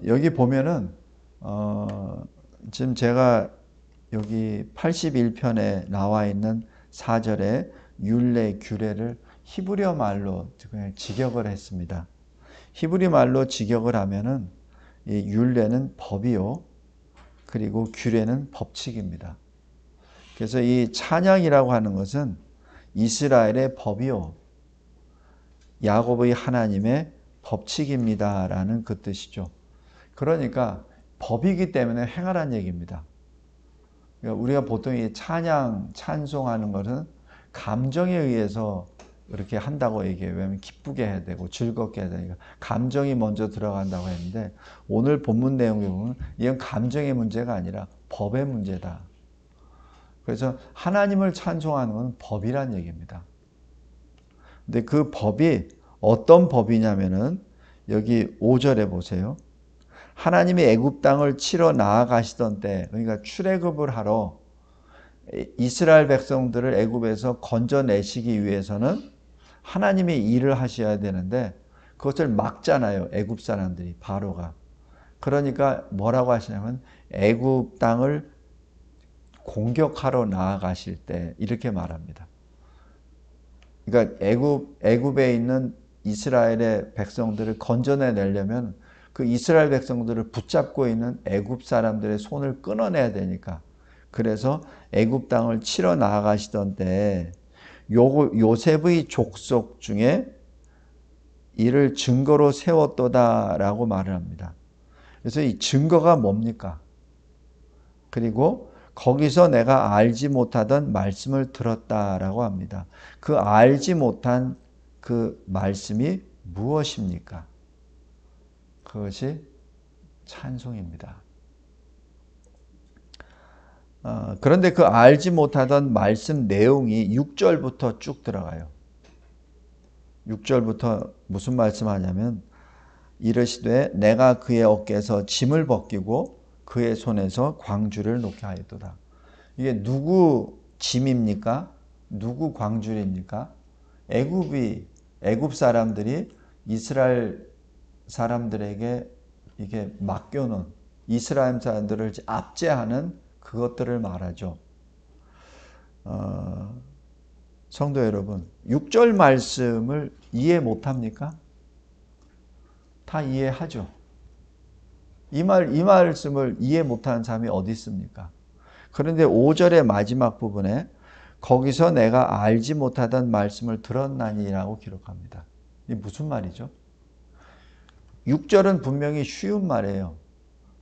여기 보면은 지금 제가 여기 81편에 나와 있는 4절에 율례, 규례를 히브리어 말로 그냥 직역을 했습니다. 히브리 말로 직역을 하면은 이 율례는 법이요, 그리고 규례는 법칙입니다. 그래서 이 찬양이라고 하는 것은 이스라엘의 법이요, 야곱의 하나님의 법칙입니다라는 그 뜻이죠. 그러니까 법이기 때문에 행하라는 얘기입니다. 그러니까 우리가 보통 이 찬양, 찬송하는 것은 감정에 의해서 이렇게 한다고 얘기해요. 왜냐하면 기쁘게 해야 되고 즐겁게 해야 되니까 감정이 먼저 들어간다고 했는데, 오늘 본문 내용에 보면 이건 감정의 문제가 아니라 법의 문제다. 그래서 하나님을 찬송하는 건 법이란 얘기입니다. 근데 그 법이 어떤 법이냐면은 여기 5절에 보세요. 하나님이 애굽 땅을 치러 나아가시던 때, 그러니까 출애굽을 하러 이스라엘 백성들을 애굽에서 건져내시기 위해서는 하나님이 일을 하셔야 되는데 그것을 막잖아요. 애굽 사람들이, 바로가. 그러니까 뭐라고 하시냐면 애굽 땅을 공격하러 나아가실 때 이렇게 말합니다. 그러니까 애굽에 있는 이스라엘의 백성들을 건져내 내려면 그 이스라엘 백성들을 붙잡고 있는 애굽 사람들의 손을 끊어내야 되니까, 그래서 애굽 땅을 치러 나아가시던 때 요셉의 족속 중에 이를 증거로 세웠도다라고 말을 합니다. 그래서 이 증거가 뭡니까? 그리고 거기서 내가 알지 못하던 말씀을 들었다라고 합니다. 그 알지 못한 그 말씀이 무엇입니까? 그것이 찬송입니다. 그런데 그 알지 못하던 말씀 내용이 6절부터 쭉 들어가요. 6절부터 무슨 말씀하냐면, 이르시되 내가 그의 어깨에서 짐을 벗기고 그의 손에서 광주를 놓게 하였도다. 이게 누구 짐입니까? 누구 광주입니까? 애굽 사람들이 이스라엘 사람들에게 이게 맡겨놓은, 이스라엘 사람들을 압제하는 그것들을 말하죠. 성도 여러분, 6절 말씀을 이해 못합니까? 다 이해하죠. 이 말씀을 이해 못하는 사람이 어디 있습니까? 그런데 5절의 마지막 부분에 거기서 내가 알지 못하던 말씀을 들었나니라고 기록합니다. 이게 무슨 말이죠? 6절은 분명히 쉬운 말이에요.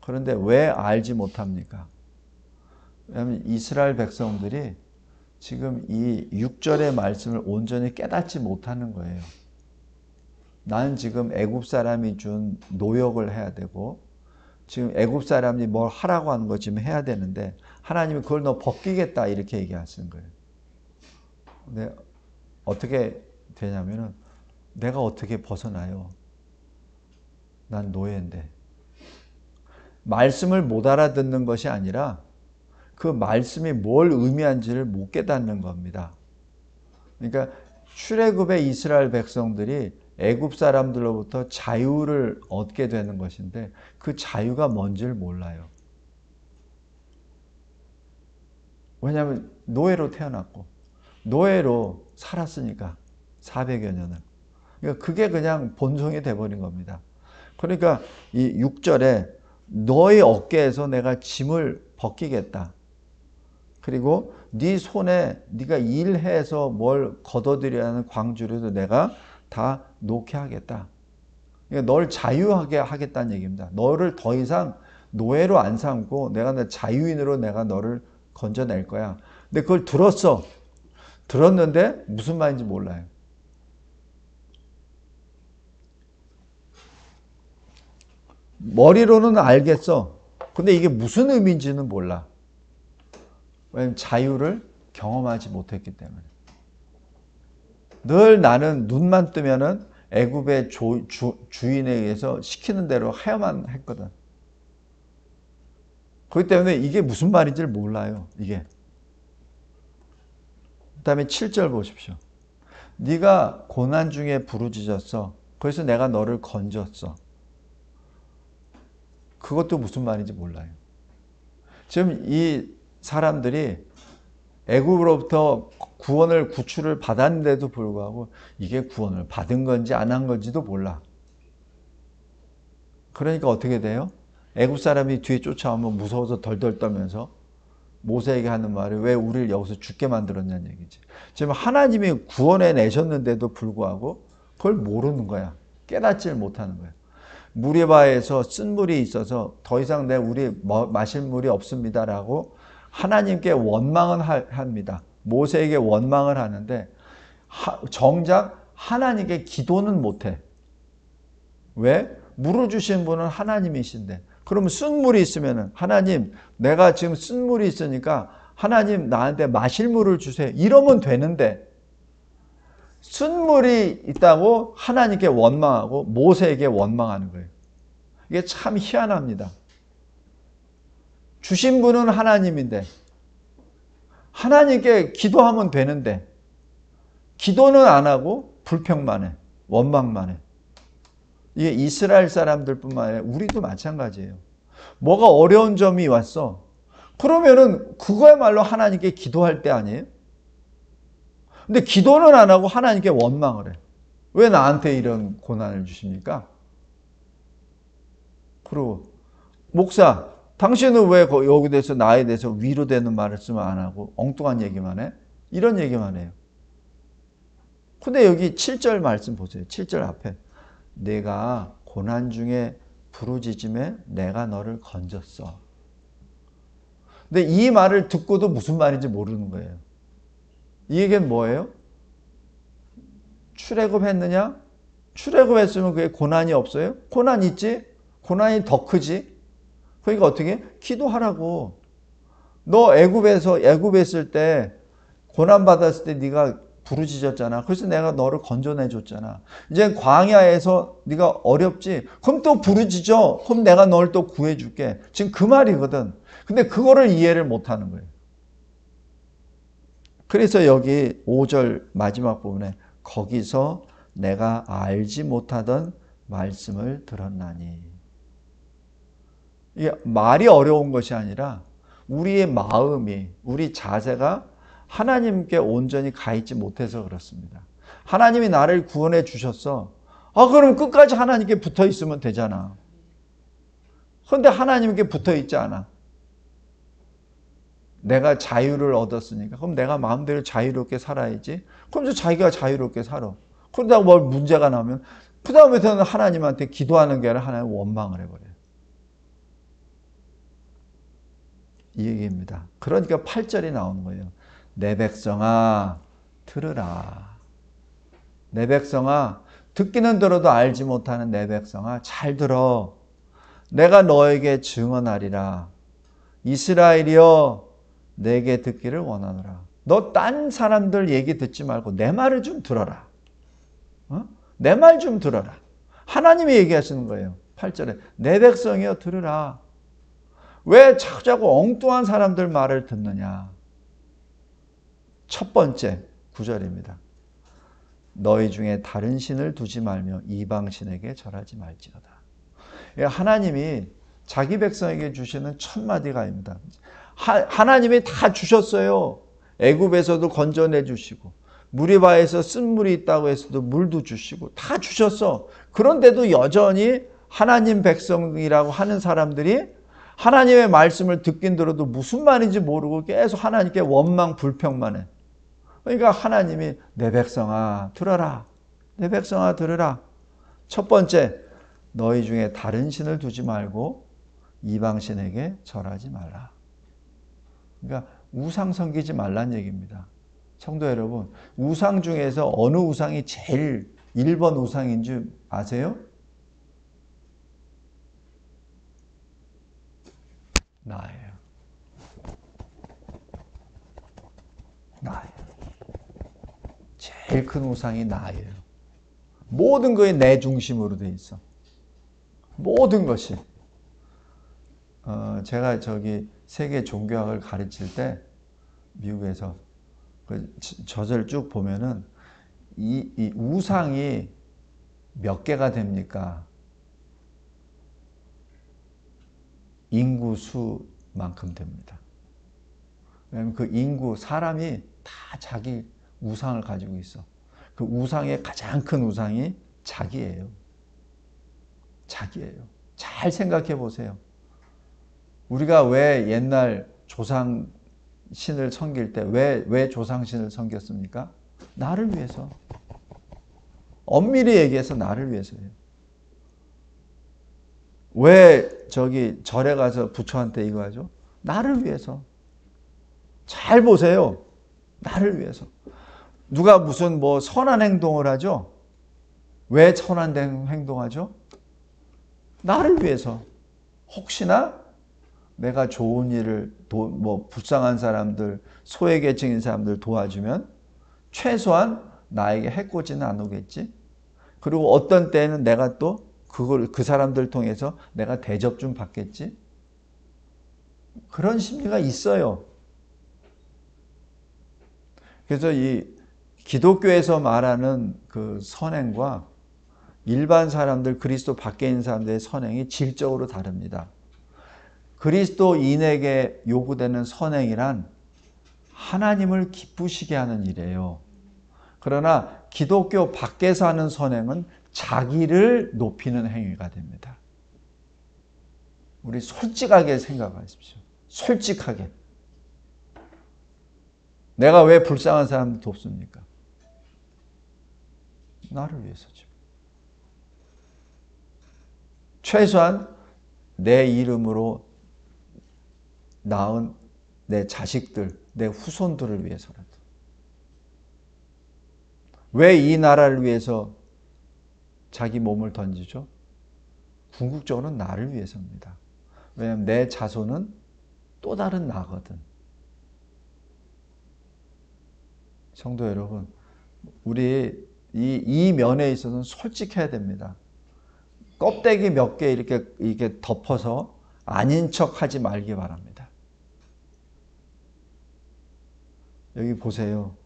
그런데 왜 알지 못합니까? 왜냐하면 이스라엘 백성들이 지금 이 6절의 말씀을 온전히 깨닫지 못하는 거예요. 나는 지금 애굽 사람이 준 노역을 해야 되고, 지금 애굽 사람이 뭘 하라고 하는 거 지금 해야 되는데 하나님이 그걸 너 벗기겠다 이렇게 얘기하시는 거예요. 근데 어떻게 되냐면은, 내가 어떻게 벗어나요? 난 노예인데. 말씀을 못 알아듣는 것이 아니라 그 말씀이 뭘 의미한지를 못 깨닫는 겁니다. 그러니까 출애굽의 이스라엘 백성들이 애굽 사람들로부터 자유를 얻게 되는 것인데 그 자유가 뭔지를 몰라요. 왜냐하면 노예로 태어났고 노예로 살았으니까 400여 년을. 그러니까 그게 그냥 본성이 돼버린 겁니다. 그러니까 이 6절에 너의 어깨에서 내가 짐을 벗기겠다. 그리고 네 손에 네가 일해서 뭘 거둬들이라는 광주리도 내가 다 놓게 하겠다. 그러니까 널 자유하게 하겠다는 얘기입니다. 너를 더 이상 노예로 안 삼고 내가 내 자유인으로 내가 너를 건져낼 거야. 근데 그걸 들었어. 들었는데 무슨 말인지 몰라요. 머리로는 알겠어. 근데 이게 무슨 의미인지는 몰라. 왜냐면 자유를 경험하지 못했기 때문에. 늘 나는 눈만 뜨면은 애굽의 주인에 의해서 시키는 대로 해야만 했거든. 그렇기 때문에 이게 무슨 말인지를 몰라요. 이게. 그 다음에 7절 보십시오. 네가 고난 중에 부르짖었어. 그래서 내가 너를 건졌어. 그것도 무슨 말인지 몰라요. 지금 이 사람들이 애굽으로부터 구출을 받았는데도 불구하고 이게 구원을 받은 건지 안 한 건지도 몰라. 그러니까 어떻게 돼요? 애굽 사람이 뒤에 쫓아오면 무서워서 덜덜 떨면서 모세에게 하는 말이 왜 우리를 여기서 죽게 만들었냐는 얘기지. 지금 하나님이 구원해 내셨는데도 불구하고 그걸 모르는 거야. 깨닫지를 못하는 거야. 무리바에서 쓴 물이 있어서 더 이상 우리 마실 물이 없습니다라고 하나님께 원망은 합니다. 모세에게 원망을 하는데 정작 하나님께 기도는 못해. 왜? 물을 주신 분은 하나님이신데. 그러면 쓴 물이 있으면 하나님 내가 지금 쓴 물이 있으니까 하나님 나한테 마실 물을 주세요. 이러면 되는데 쓴 물이 있다고 하나님께 원망하고 모세에게 원망하는 거예요. 이게 참 희한합니다. 주신 분은 하나님인데 하나님께 기도하면 되는데 기도는 안 하고 불평만 해. 원망만 해. 이게 이스라엘 사람들뿐만 아니라 우리도 마찬가지예요. 뭐가 어려운 점이 왔어. 그러면은 그거야말로 하나님께 기도할 때 아니에요? 근데 기도는 안 하고 하나님께 원망을 해. 왜 나한테 이런 고난을 주십니까? 그리고 목사, 당신은 왜 여기 대해서 나에 대해서 위로되는 말씀을 안 하고 엉뚱한 얘기만 해? 이런 얘기만 해요. 근데 여기 7절 말씀 보세요. 7절 앞에 내가 고난 중에 부르짖음에 내가 너를 건졌어. 근데 이 말을 듣고도 무슨 말인지 모르는 거예요. 이 얘기는 뭐예요? 출애굽했느냐? 출애굽했으면 그게 고난이 없어요? 고난 있지? 고난이 더 크지? 그러니까 어떻게? 기도하라고. 너 애굽에 있을 때 고난 받았을 때 네가 부르짖었잖아. 그래서 내가 너를 건져내 줬잖아. 이제 광야에서 네가 어렵지? 그럼 또 부르짖어. 그럼 내가 널 또 구해 줄게. 지금 그 말이거든. 근데 그거를 이해를 못 하는 거예요. 그래서 여기 5절 마지막 부분에 거기서 내가 알지 못하던 말씀을 들었나니. 이게 말이 어려운 것이 아니라 우리의 마음이, 우리 자세가 하나님께 온전히 가 있지 못해서 그렇습니다. 하나님이 나를 구원해 주셨어. 그럼 끝까지 하나님께 붙어 있으면 되잖아. 그런데 하나님께 붙어 있지 않아. 내가 자유를 얻었으니까 그럼 내가 마음대로 자유롭게 살아야지. 그럼 자기가 자유롭게 살아. 그러다가 뭘 문제가 나면 그 다음에서는 하나님한테 기도하는 게 아니라 하나님 원망을 해버려요. 이 얘기입니다. 그러니까 8절이 나오는 거예요. 내 백성아 들으라. 내 백성아, 듣기는 들어도 알지 못하는 내 백성아 잘 들어. 내가 너에게 증언하리라. 이스라엘이여 내게 듣기를 원하노라. 너 딴 사람들 얘기 듣지 말고 내 말을 좀 들어라. 내 말 좀 들어라. 하나님이 얘기하시는 거예요. 8절에 내 백성이여 들으라. 왜 자꾸 엉뚱한 사람들 말을 듣느냐. 첫 번째 9절입니다. 너희 중에 다른 신을 두지 말며 이방신에게 절하지 말지어다. 하나님이 자기 백성에게 주시는 첫 마디가 아닙니다. 하나님이 다 주셨어요. 애굽에서도 건져내 주시고 무리바에서 쓴 물이 있다고 해서도 물도 주시고 다 주셨어. 그런데도 여전히 하나님 백성이라고 하는 사람들이 하나님의 말씀을 듣긴 들어도 무슨 말인지 모르고 계속 하나님께 원망 불평만 해. 그러니까 하나님이 내 백성아 들어라. 내 백성아 들으라. 첫 번째, 너희 중에 다른 신을 두지 말고 이방신에게 절하지 말라. 그러니까 우상 섬기지 말란 얘기입니다. 성도 여러분, 우상 중에서 어느 우상이 제일 1번 우상인 줄 아세요? 나예요. 나예요. 제일 큰 우상이 나예요. 모든 것이 내 중심으로 돼 있어. 모든 것이. 제가 세계 종교학을 가르칠 때 미국에서 그 저절 쭉 보면은 이 우상이 몇 개가 됩니까? 인구 수만큼 됩니다. 왜냐하면 그 인구, 사람이 다 자기 우상을 가지고 있어. 그 우상의 가장 큰 우상이 자기예요. 자기예요. 잘 생각해 보세요. 우리가 왜 옛날 조상 신을 섬길 때 왜 조상 신을 섬겼습니까? 나를 위해서. 엄밀히 얘기해서 나를 위해서예요. 왜 저기 절에 가서 부처한테 이거 하죠? 나를 위해서. 잘 보세요. 나를 위해서. 누가 무슨 뭐 선한 행동을 하죠? 왜 선한 행동하죠? 나를 위해서. 혹시나 내가 좋은 일을 뭐 불쌍한 사람들, 소외계층인 사람들 도와주면 최소한 나에게 해코지는 안 오겠지. 그리고 어떤 때는 내가 또 그 사람들 통해서 내가 대접 좀 받겠지. 그런 심리가 있어요. 그래서 이 기독교에서 말하는 그 선행과 일반 사람들, 그리스도 밖에 있는 사람들의 선행이 질적으로 다릅니다. 그리스도인에게 요구되는 선행이란 하나님을 기쁘시게 하는 일이에요. 그러나 기독교 밖에서 하는 선행은 자기를 높이는 행위가 됩니다. 우리 솔직하게 생각하십시오. 솔직하게. 내가 왜 불쌍한 사람들 돕습니까? 나를 위해서죠. 최소한 내 이름으로 낳은 내 자식들, 내 후손들을 위해서라도. 왜 이 나라를 위해서 자기 몸을 던지죠? 궁극적으로는 나를 위해서입니다. 왜냐하면 내 자손은 또 다른 나거든. 성도 여러분, 우리 이 면에 있어서는 솔직해야 됩니다. 껍데기 몇 개 이렇게 덮어서 아닌 척 하지 말기 바랍니다. 여기 보세요.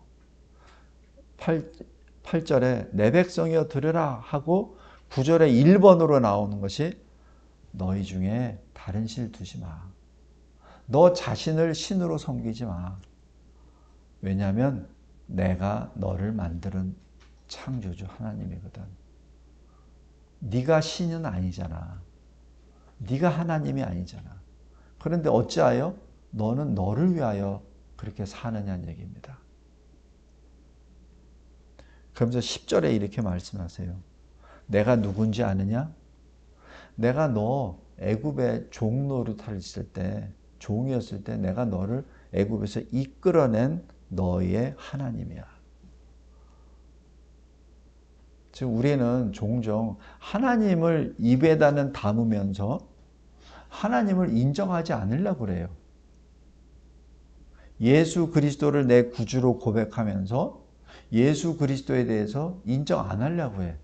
8절에 내 백성이여 들으라 하고 9절에 1번으로 나오는 것이 너희 중에 다른 신 두지 마. 너 자신을 신으로 섬기지 마. 왜냐하면 내가 너를 만드는 창조주 하나님이거든. 네가 신은 아니잖아. 네가 하나님이 아니잖아. 그런데 어찌하여 너는 너를 위하여 그렇게 사느냐는 얘기입니다. 그러면서 10절에 이렇게 말씀하세요. 내가 누군지 아느냐? 내가 너 애굽의 종 노릇할 때, 종이었을 때 내가 너를 애굽에서 이끌어낸 너희의 하나님이야. 지금 우리는 종종 하나님을 입에다는 담으면서 하나님을 인정하지 않으려고 그래요. 예수 그리스도를 내 구주로 고백하면서 예수 그리스도에 대해서 인정 안 하려고 해.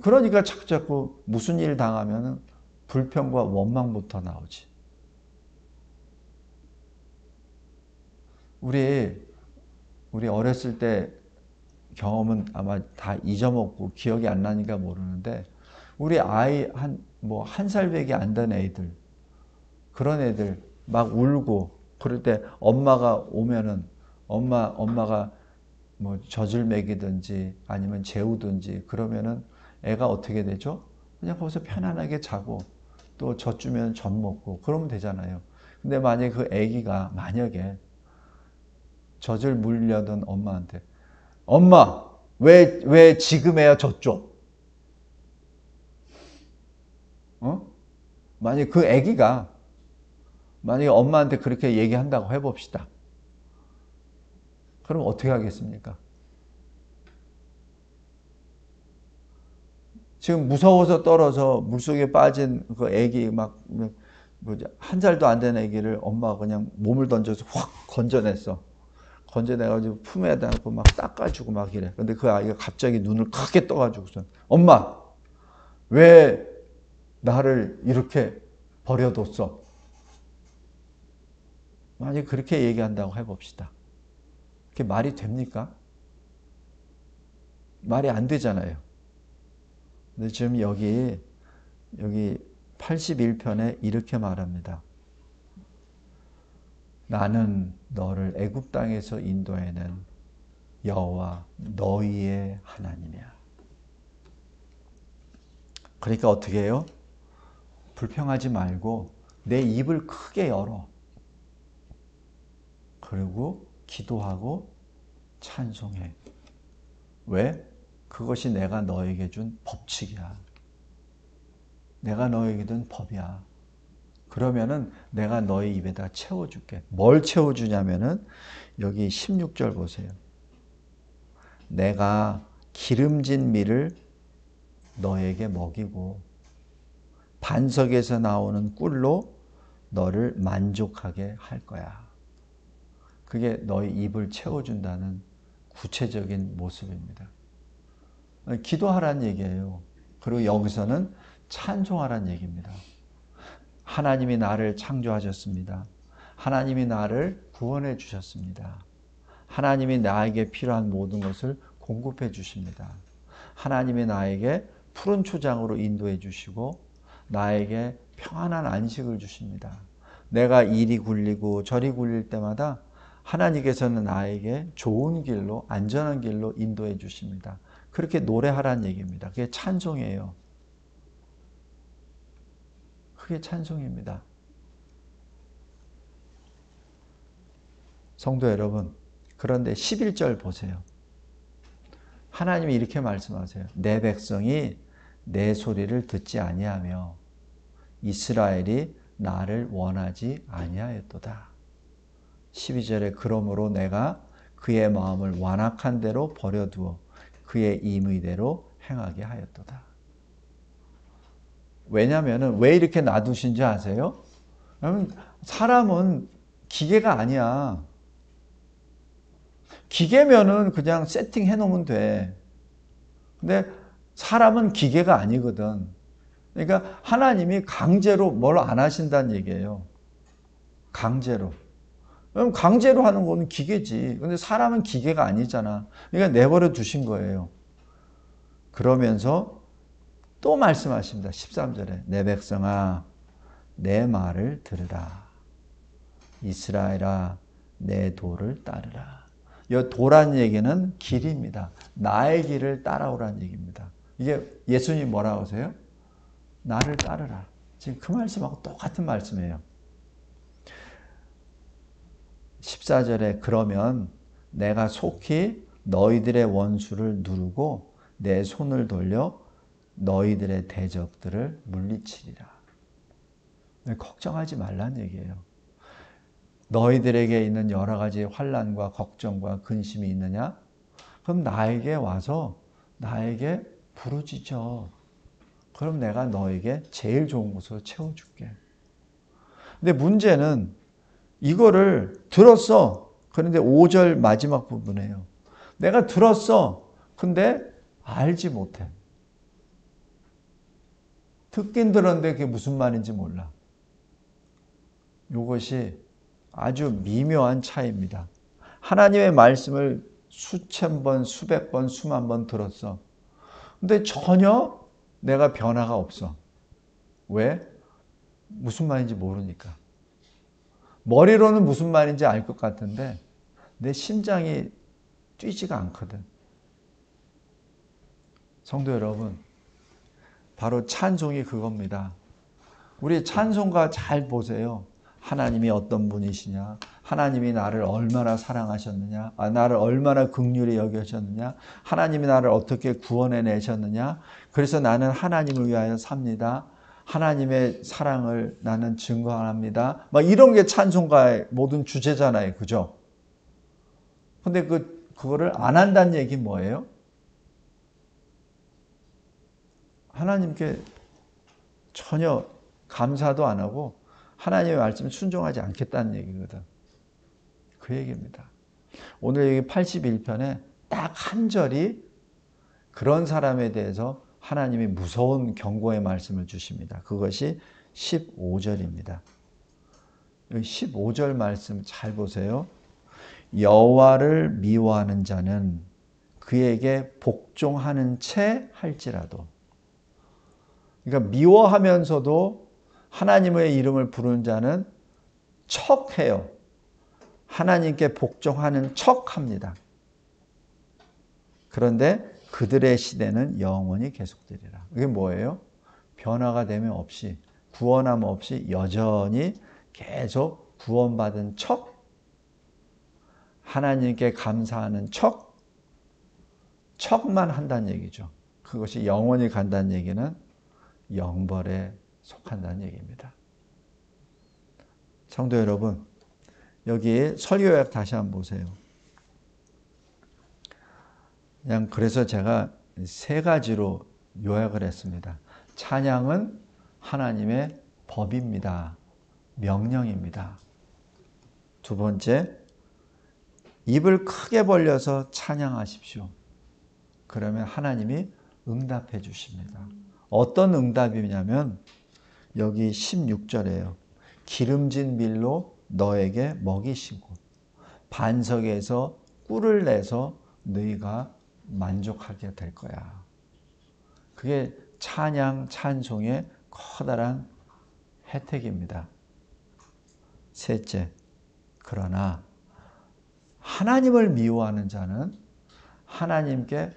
그러니까 자꾸 무슨 일 당하면 불평과 원망부터 나오지. 우리 어렸을 때 경험은 아마 다 잊어먹고 기억이 안 나니까 모르는데 우리 아이 한 살밖에 안 된 애들, 그런 애들 막 울고 그럴 때 엄마가 오면은 엄마가 뭐 젖을 먹이든지 아니면 재우든지 그러면은 애가 어떻게 되죠? 그냥 거기서 편안하게 자고 또 젖 주면 젖 먹고 그러면 되잖아요. 근데 만약에 그 애기가 만약에 젖을 물려던 엄마한테 엄마 왜 지금 애야 젖 줘? 만약에 그 애기가 만약에 엄마한테 그렇게 얘기한다고 해봅시다. 그럼 어떻게 하겠습니까? 지금 무서워서 떨어져 물속에 빠진 그 애기 한 살도 안 된 애기를 엄마가 그냥 몸을 던져서 확 건져냈어. 건져내가지고 품에다 안고 막 닦아주고 막 이래. 근데 그 아이가 갑자기 눈을 크게 떠가지고서 엄마 왜 나를 이렇게 버려뒀어? 만약 그렇게 얘기한다고 해봅시다. 그게 말이 됩니까? 말이 안 되잖아요. 근데 지금 여기 81편에 이렇게 말합니다. 나는 너를 애굽 땅에서 인도해낸 여호와 너희의 하나님이야. 그러니까 어떻게 해요? 불평하지 말고 내 입을 크게 열어. 그리고 기도하고 찬송해. 왜? 그것이 내가 너에게 준 법칙이야. 내가 너에게 준 법이야. 그러면은 내가 너의 입에다 채워줄게. 뭘 채워주냐면은 여기 16절 보세요. 내가 기름진 밀을 너에게 먹이고 반석에서 나오는 꿀로 너를 만족하게 할 거야. 그게 너의 입을 채워준다는 구체적인 모습입니다. 기도하라는 얘기예요. 그리고 여기서는 찬송하라는 얘기입니다. 하나님이 나를 창조하셨습니다. 하나님이 나를 구원해 주셨습니다. 하나님이 나에게 필요한 모든 것을 공급해 주십니다. 하나님이 나에게 푸른 초장으로 인도해 주시고 나에게 평안한 안식을 주십니다. 내가 이리 굴리고 저리 굴릴 때마다 하나님께서는 나에게 좋은 길로, 안전한 길로 인도해 주십니다. 그렇게 노래하라는 얘기입니다. 그게 찬송이에요. 그게 찬송입니다. 성도 여러분, 그런데 11절 보세요. 하나님이 이렇게 말씀하세요. 내 백성이 내 소리를 듣지 아니하며 이스라엘이 나를 원하지 아니하였도다. 12절에 그러므로 내가 그의 마음을 완악한 대로 버려두어 그의 임의대로 행하게 하였도다. 왜냐하면 왜 이렇게 놔두신지 아세요? 사람은 기계가 아니야. 기계면은 그냥 세팅해 놓으면 돼. 근데 사람은 기계가 아니거든. 그러니까 하나님이 강제로 뭘 안 하신다는 얘기예요. 강제로. 그럼 강제로 하는 거는 기계지. 근데 사람은 기계가 아니잖아. 그러니까 내버려 두신 거예요. 그러면서 또 말씀하십니다. 13절에 내 백성아 내 말을 들으라. 이스라엘아 내 도를 따르라. 이 도란 얘기는 길입니다. 나의 길을 따라오라는 얘기입니다. 이게 예수님 뭐라고 하세요? 나를 따르라. 지금 그 말씀하고 똑같은 말씀이에요. 14절에 그러면 내가 속히 너희들의 원수를 누르고 내 손을 돌려 너희들의 대적들을 물리치리라. 걱정하지 말라는 얘기예요. 너희들에게 있는 여러 가지 환난과 걱정과 근심이 있느냐? 그럼 나에게 와서 나에게 부르짖어. 그럼 내가 너에게 제일 좋은 것으로 채워줄게. 근데 문제는 이거를 들었어. 그런데 5절 마지막 부분이에요. 내가 들었어. 근데 알지 못해. 듣긴 들었는데 그게 무슨 말인지 몰라. 이것이 아주 미묘한 차이입니다. 하나님의 말씀을 수천 번, 수백 번, 수만 번 들었어. 근데 전혀 내가 변화가 없어. 왜? 무슨 말인지 모르니까. 머리로는 무슨 말인지 알 것 같은데 내 심장이 뛰지가 않거든. 성도 여러분, 바로 찬송이 그겁니다. 우리 찬송가 잘 보세요. 하나님이 어떤 분이시냐? 하나님이 나를 얼마나 사랑하셨느냐? 나를 얼마나 긍휼히 여기셨느냐? 하나님이 나를 어떻게 구원해내셨느냐? 그래서 나는 하나님을 위하여 삽니다. 하나님의 사랑을 나는 증거합니다. 막 이런 게 찬송가의 모든 주제잖아요. 그죠? 근데 그거를 안 한다는 얘기 뭐예요? 하나님께 전혀 감사도 안 하고 하나님의 말씀에 순종하지 않겠다는 얘기거든. 그 얘기입니다. 오늘 여기 81편에 딱 한 절이 그런 사람에 대해서 하나님이 무서운 경고의 말씀을 주십니다. 그것이 15절입니다. 15절 말씀 잘 보세요. 여호와를 미워하는 자는 그에게 복종하는 채 할지라도. 그러니까 미워하면서도 하나님의 이름을 부르는 자는 척해요. 하나님께 복종하는 척합니다. 그런데 그들의 시대는 영원히 계속되리라. 이게 뭐예요? 변화가 되면 없이, 구원함 없이 여전히 계속 구원받은 척, 하나님께 감사하는 척만 한다는 얘기죠. 그것이 영원히 간다는 얘기는 영벌에 속한다는 얘기입니다. 성도 여러분, 여기 설교약 다시 한번 보세요. 그냥 그래서 제가 세 가지로 요약을 했습니다. 찬양은 하나님의 법입니다. 명령입니다. 두 번째, 입을 크게 벌려서 찬양하십시오. 그러면 하나님이 응답해 주십니다. 어떤 응답이냐면 여기 16절에요. 기름진 밀로 너에게 먹이시고 반석에서 꿀을 내서 너희가 만족하게 될 거야. 그게 찬양, 찬송의 커다란 혜택입니다. 셋째, 그러나 하나님을 미워하는 자는 하나님께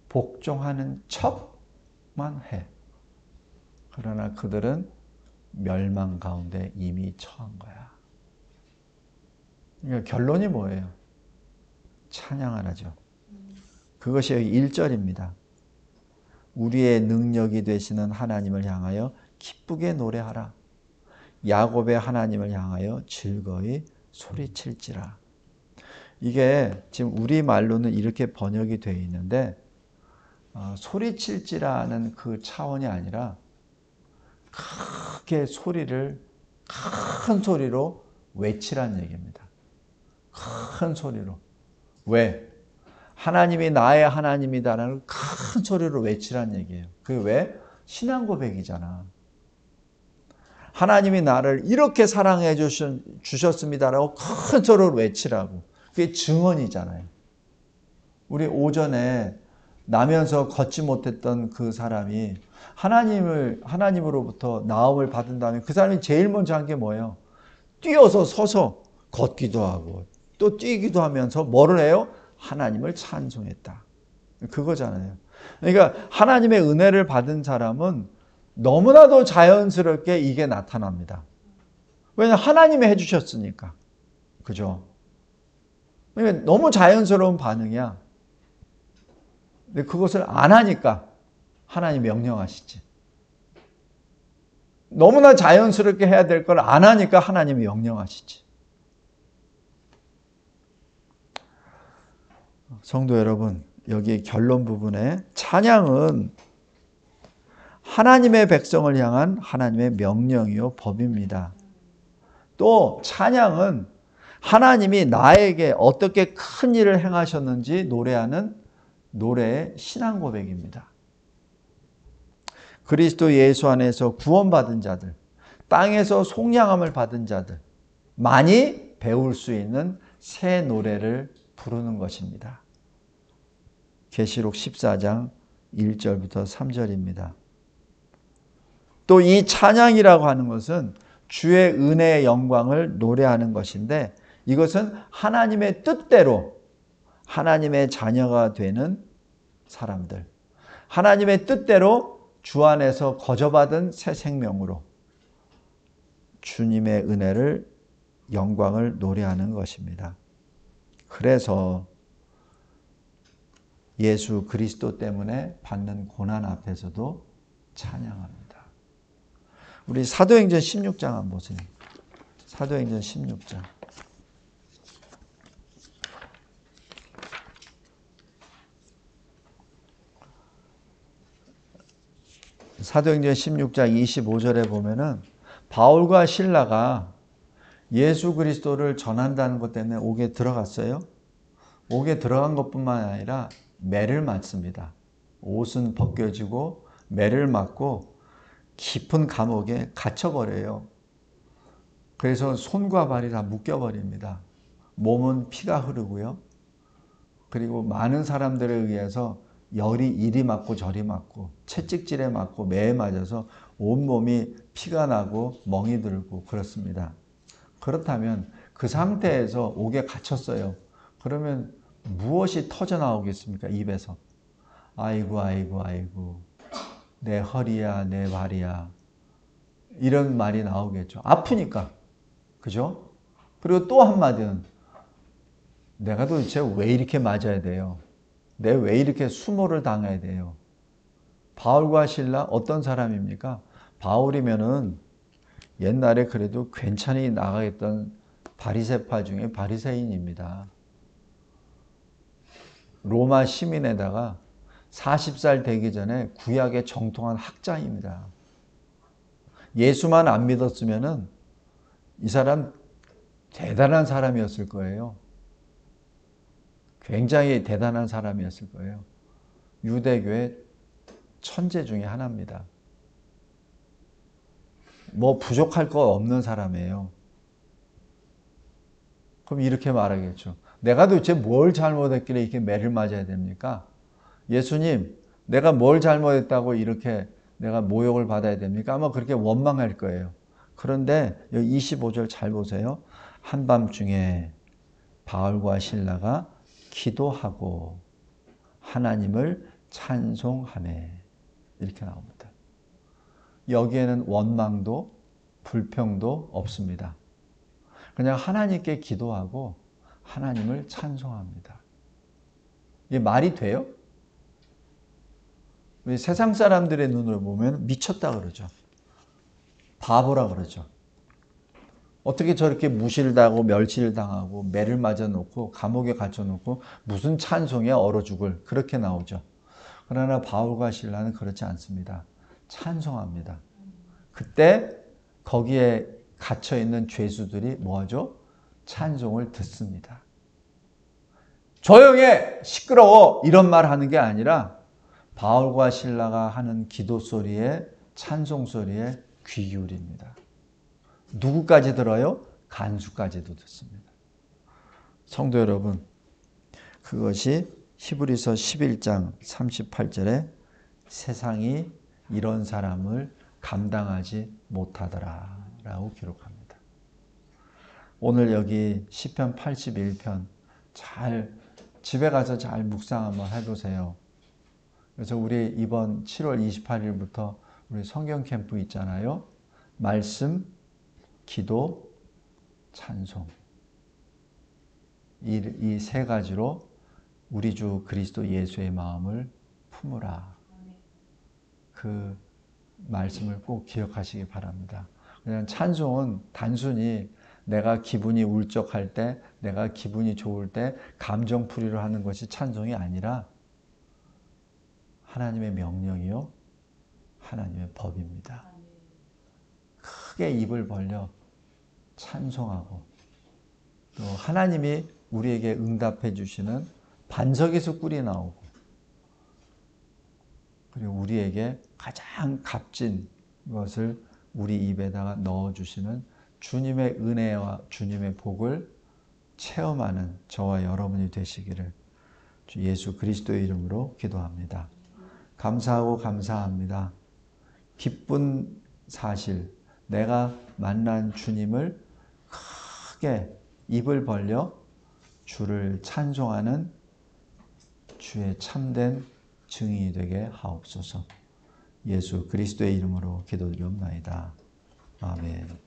복종하는 척만 해. 그러나 그들은 멸망 가운데 이미 처한 거야. 그러니까 결론이 뭐예요? 찬양하라죠. 그것이 여기 1절입니다. 우리의 능력이 되시는 하나님을 향하여 기쁘게 노래하라. 야곱의 하나님을 향하여 즐거이 소리칠지라. 이게 지금 우리말로는 이렇게 번역이 되어 있는데 소리칠지라는 그 차원이 아니라 크게 소리를 큰 소리로 외치라는 얘기입니다. 큰 소리로. 왜? 하나님이 나의 하나님이다라는 큰 소리로 외치라는 얘기예요. 그게 왜? 신앙 고백이잖아. 하나님이 나를 이렇게 사랑해 주셨습니다라고 큰 소리로 외치라고. 그게 증언이잖아요. 우리 오전에 나면서 걷지 못했던 그 사람이 하나님으로부터 나음을 받은 다음에 그 사람이 제일 먼저 한 게 뭐예요? 뛰어서 서서 걷기도 하고 또 뛰기도 하면서 뭐를 해요? 하나님을 찬송했다. 그거잖아요. 그러니까 하나님의 은혜를 받은 사람은 너무나도 자연스럽게 이게 나타납니다. 왜냐하면 하나님이 해주셨으니까. 그죠? 그러니까 너무 자연스러운 반응이야. 근데 그것을 안 하니까 하나님이 명령하시지. 너무나 자연스럽게 해야 될 걸 안 하니까 하나님이 명령하시지. 성도 여러분, 여기 결론 부분에 찬양은 하나님의 백성을 향한 하나님의 명령이요 법입니다. 또 찬양은 하나님이 나에게 어떻게 큰 일을 행하셨는지 노래하는 노래의 신앙 고백입니다. 그리스도 예수 안에서 구원받은 자들, 땅에서 속량함을 받은 자들, 많이 배울 수 있는 새 노래를 부르는 것입니다. 계시록 14장 1절부터 3절입니다. 또 이 찬양이라고 하는 것은 주의 은혜의 영광을 노래하는 것인데 이것은 하나님의 뜻대로 하나님의 자녀가 되는 사람들, 하나님의 뜻대로 주 안에서 거저받은 새 생명으로 주님의 은혜를 영광을 노래하는 것입니다. 그래서 예수 그리스도 때문에 받는 고난 앞에서도 찬양합니다. 우리 사도행전 16장 한번 보세요. 사도행전 16장. 사도행전 16장 25절에 보면은 바울과 실라가 예수 그리스도를 전한다는 것 때문에 옥에 들어갔어요. 옥에 들어간 것뿐만 아니라 매를 맞습니다. 옷은 벗겨지고 매를 맞고 깊은 감옥에 갇혀버려요. 그래서 손과 발이 다 묶여버립니다. 몸은 피가 흐르고요. 그리고 많은 사람들에 의해서 열이 이리 맞고 저리 맞고 채찍질에 맞고 매에 맞아서 온몸이 피가 나고 멍이 들고 그렇습니다. 그렇다면 그 상태에서 옥에 갇혔어요. 그러면 무엇이 터져 나오겠습니까? 입에서. 아이고 아이고 아이고 내 허리야 내 발이야 이런 말이 나오겠죠. 아프니까. 그죠? 그리고 또 한마디는 내가 도대체 왜 이렇게 맞아야 돼요? 내가 왜 이렇게 수모를 당해야 돼요? 바울과 실라 어떤 사람입니까? 바울이면은 옛날에 그래도 괜찮이 나가겠던 바리새파 중에 바리새인입니다. 로마 시민에다가 40살 되기 전에 구약에 정통한 학자입니다. 예수만 안 믿었으면은 이 사람 대단한 사람이었을 거예요. 굉장히 대단한 사람이었을 거예요. 유대교의 천재 중에 하나입니다. 뭐 부족할 거 없는 사람이에요. 그럼 이렇게 말하겠죠. 내가 도대체 뭘 잘못했길래 이렇게 매를 맞아야 됩니까? 예수님, 내가 뭘 잘못했다고 이렇게 내가 모욕을 받아야 됩니까? 아마 그렇게 원망할 거예요. 그런데 여기 25절 잘 보세요. 한밤중에 바울과 실라가 기도하고 하나님을 찬송하매 이렇게 나옵니다. 여기에는 원망도 불평도 없습니다. 그냥 하나님께 기도하고 하나님을 찬송합니다. 이게 말이 돼요? 세상 사람들의 눈으로 보면 미쳤다 그러죠. 바보라 그러죠. 어떻게 저렇게 무실당하고 멸시당하고 매를 맞아놓고 감옥에 갇혀놓고 무슨 찬송이야 얼어 죽을 그렇게 나오죠. 그러나 바울과 실라는 그렇지 않습니다. 찬송합니다. 그때 거기에 갇혀있는 죄수들이 뭐하죠? 찬송을 듣습니다. 조용해! 시끄러워! 이런 말 하는 게 아니라 바울과 실라가 하는 기도 소리에 찬송 소리에 귀 기울입니다. 누구까지 들어요? 간수까지도 듣습니다. 성도 여러분, 그것이 히브리서 11장 38절에 세상이 이런 사람을 감당하지 못하더라 라고 기록합니다. 오늘 여기 시편 81편 잘 집에 가서 잘 묵상 한번 해보세요. 그래서 우리 이번 7월 28일부터 우리 성경 캠프 있잖아요. 말씀, 기도, 찬송. 이 세 가지로 우리 주 그리스도 예수의 마음을 품으라. 그 말씀을 꼭 기억하시기 바랍니다. 그냥 찬송은 단순히 내가 기분이 울적할 때, 내가 기분이 좋을 때 감정풀이를 하는 것이 찬송이 아니라 하나님의 명령이요, 하나님의 법입니다. 크게 입을 벌려 찬송하고 또 하나님이 우리에게 응답해 주시는 반석에서 꿀이 나오고 그리고 우리에게 가장 값진 것을 우리 입에다가 넣어주시는 주님의 은혜와 주님의 복을 체험하는 저와 여러분이 되시기를 주 예수 그리스도의 이름으로 기도합니다. 감사하고 감사합니다. 기쁜 사실, 내가 만난 주님을 크게 입을 벌려 주를 찬송하는 주의 참된 증인이 되게 하옵소서. 예수 그리스도의 이름으로 기도드리옵나이다. 아멘.